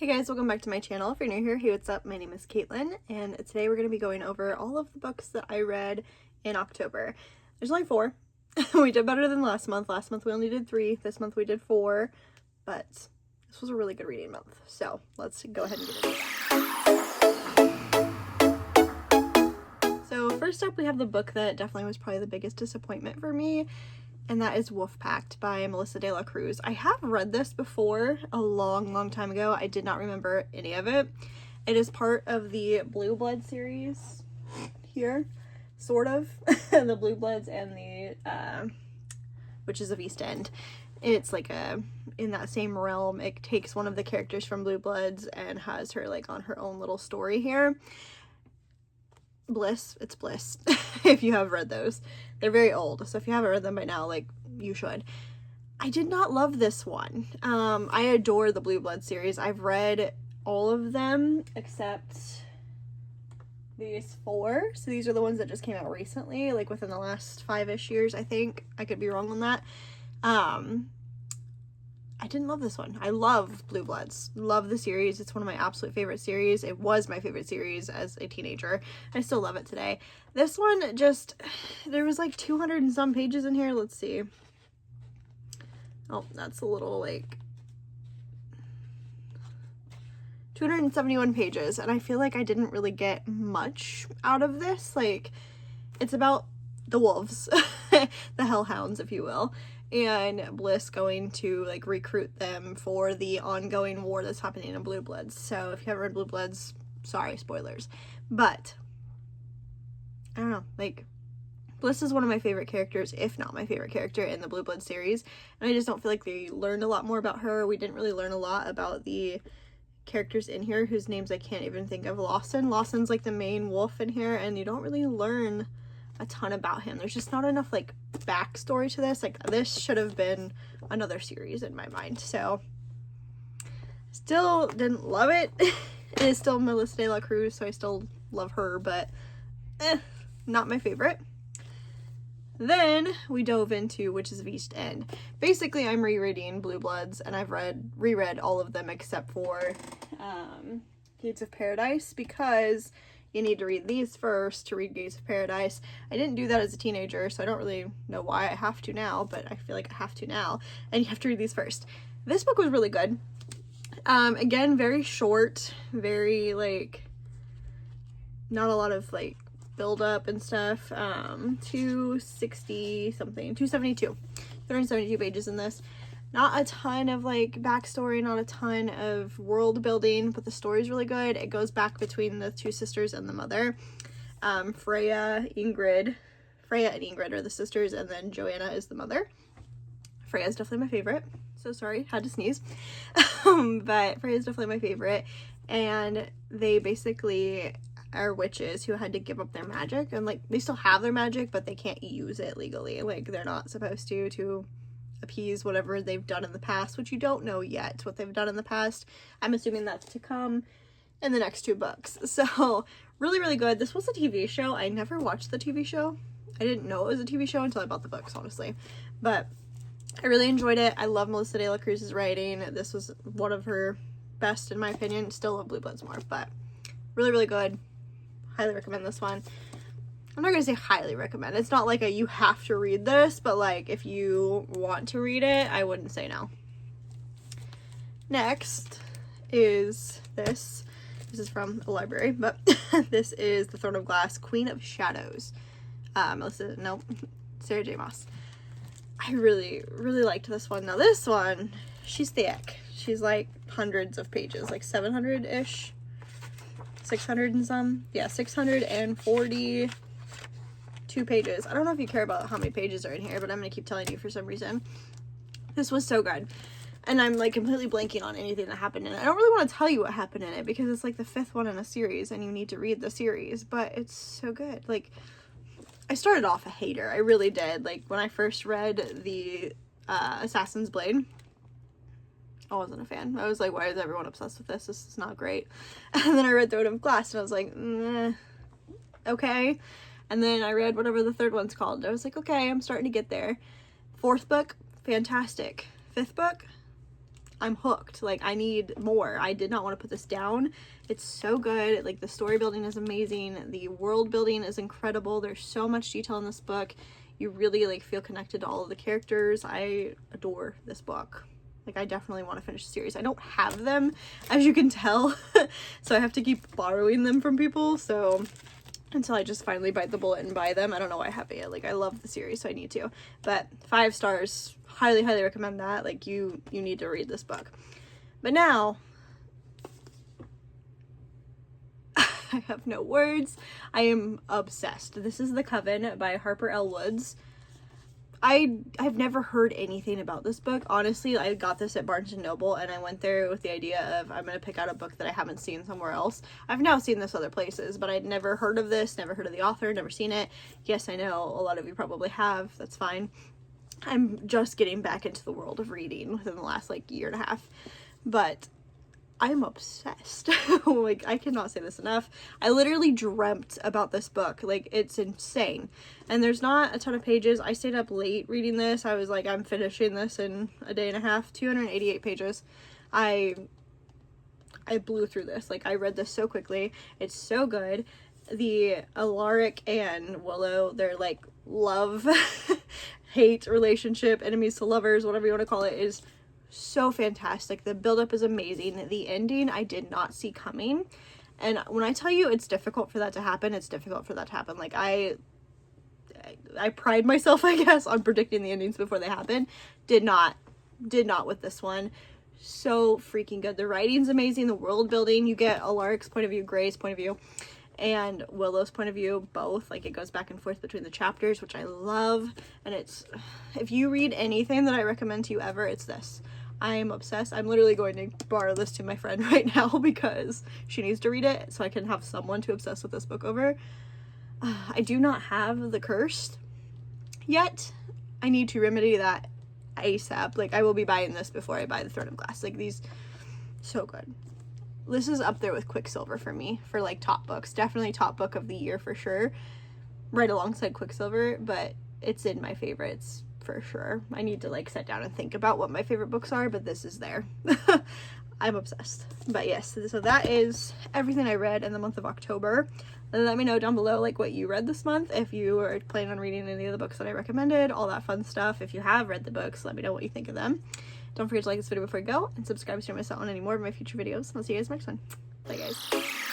Hey guys, welcome back to my channel. If you're new here, hey, what's up? My name is Caitlin, and today we're going to be going over all of the books that I read in October. There's only 4. We did better than last month. Last month we only did 3. This month we did 4, but this was a really good reading month. So let's go ahead and get into it. So first up, we have the book that definitely was probably the biggest disappointment for me, and that is Wolf Pact by Melissa de la Cruz. I have read this before a long time ago. I did not remember any of it. It is part of the Blue Blood series here, sort of. The Blue Bloods and the Witches of East End. It's like in that same realm. It takes one of the characters from Blue Bloods and has her like on her own little story here. Bliss. It's Bliss. If you have read those. They're very old, so if you haven't read them by now, like, you should. I did not love this one. I adore the Blue Blood series. I've read all of them except these 4. So these are the ones that just came out recently, like within the last 5-ish years, I think. I could be wrong on that. I didn't love this one. I love Blue Bloods. Love the series. It's one of my absolute favorite series. It was my favorite series as a teenager. I still love it today. This one just, there was like 200 and some pages in here. Let's see. Oh, that's a little like 271 pages. And I feel like I didn't really get much out of this. Like, it's about the wolves, the hellhounds, if you will. And Bliss going to like recruit them for the ongoing war that's happening in Blue Bloods. So if you haven't read Blue Bloods, sorry, spoilers. But I don't know, like, Bliss is one of my favorite characters, if not my favorite character in the Blue Blood series. And I just don't feel like they learned a lot more about her. We didn't really learn a lot about the characters in here whose names I can't even think of. Lawson's like the main wolf in here, and you don't really learn a ton about him. There's just not enough like backstory to this. Like, this should have been another series in my mind. So still didn't love it. It is still Melissa de la Cruz, so I still love her, but not my favorite. Then we dove into Witches of East End. Basically, I'm rereading Blue Bloods, and I've reread all of them except for Gates of Paradise, because you need to read these first to read Gates of Paradise. I didn't do that as a teenager, so I don't really know why I have to now, but I feel like I have to now, and you have to read these first. This book was really good. Again, very short, very, like, not a lot of, like, build up and stuff. 260 something, 272. 372 pages in this. Not a ton of like backstory, not a ton of world building, but the story's really good. It goes back between the 2 sisters and the mother. Freya and Ingrid are the sisters, and then Joanna is the mother. Freya's definitely my favorite. So sorry, had to sneeze. But Freya's definitely my favorite. And they basically are witches who had to give up their magic, and like they still have their magic, but they can't use it legally. Like, they're not supposed to appease whatever they've done in the past, which you don't know yet what they've done in the past. I'm assuming that's to come in the next 2 books. So really good. This was a TV show. I never watched the TV show. I didn't know it was a TV show until I bought the books, honestly. But I really enjoyed it. I love Melissa de la Cruz's writing. This was one of her best in my opinion. Still love Blue Bloods more, but really good. Highly recommend this one. I'm not gonna say highly recommend. It's not like you have to read this, but like if you want to read it, I wouldn't say no. Next is this. This is from a library, but this is The Throne of Glass, Queen of Shadows. Sarah J. Maas. I really liked this one. Now this one, she's thick. She's like hundreds of pages, like 700-ish. 600 and some. Yeah, 642 pages. I don't know if you care about how many pages are in here, but I'm gonna keep telling you for some reason. This was so good. And I'm like completely blanking on anything that happened in it. I don't really want to tell you what happened in it because it's like the 5th one in a series and you need to read the series, but it's so good. Like, I started off a hater. I really did. Like, when I first read the Assassin's Blade, I wasn't a fan. I was like, why is everyone obsessed with this? This is not great. And then I read Throne of Glass and I was like, okay. And then I read whatever the 3rd one's called. I was like, okay, I'm starting to get there. 4th book, fantastic. 5th book, I'm hooked. Like, I need more. I did not want to put this down. It's so good. Like, the story building is amazing. The world building is incredible. There's so much detail in this book. You really, like, feel connected to all of the characters. I adore this book. Like, I definitely want to finish the series. I don't have them, as you can tell, so I have to keep borrowing them from people, so until I just finally bite the bullet and buy them. I don't know why I haven't yet. Like, I love the series, so I need to. But 5 stars. Highly, highly recommend that. Like, you need to read this book. But now, I have no words. I am obsessed. This is The Coven by Harper L. Woods. I've never heard anything about this book. Honestly, I got this at Barnes & Noble, and I went there with the idea of I'm going to pick out a book that I haven't seen somewhere else. I've now seen this other places, but I'd never heard of this, never heard of the author, never seen it. Yes, I know a lot of you probably have. That's fine. I'm just getting back into the world of reading within the last, like, year and a half. But I'm obsessed. Like, I cannot say this enough. I literally dreamt about this book. Like, it's insane. And there's not a ton of pages. I stayed up late reading this. I was like, I'm finishing this in a day and a half. 288 pages. I blew through this. Like, I read this so quickly. It's so good. The Alaric and Willow, their, like, love hate relationship, enemies to lovers, whatever you want to call it, is so fantastic. The buildup is amazing. The ending I did not see coming, and when I tell you it's difficult for that to happen, it's difficult for that to happen. Like, I pride myself, I guess, on predicting the endings before they happen. Did not with this one. So freaking good. The writing's amazing. The world building, you get Alaric's point of view, Gray's point of view, and Willow's point of view, both. Like, it goes back and forth between the chapters, which I love. And it's, if you read anything that I recommend to you ever, it's this. I am obsessed. I'm literally going to borrow this to my friend right now because she needs to read it so I can have someone to obsess with this book over. I do not have The Cursed yet. I need to remedy that ASAP. Like, I will be buying this before I buy The Throne of Glass. Like, these, so good. This is up there with Quicksilver for me, for, like, top books. Definitely top book of the year for sure. Right alongside Quicksilver, but it's in my favorites for sure. I need to, like, sit down and think about what my favorite books are, but this is there. I'm obsessed. But yes, so that is everything I read in the month of October. Let me know down below, like, what you read this month, if you are planning on reading any of the books that I recommended, all that fun stuff. If you have read the books, let me know what you think of them. Don't forget to like this video before you go, and subscribe so you don't miss out on any more of my future videos. I'll see you guys next one. Bye, guys.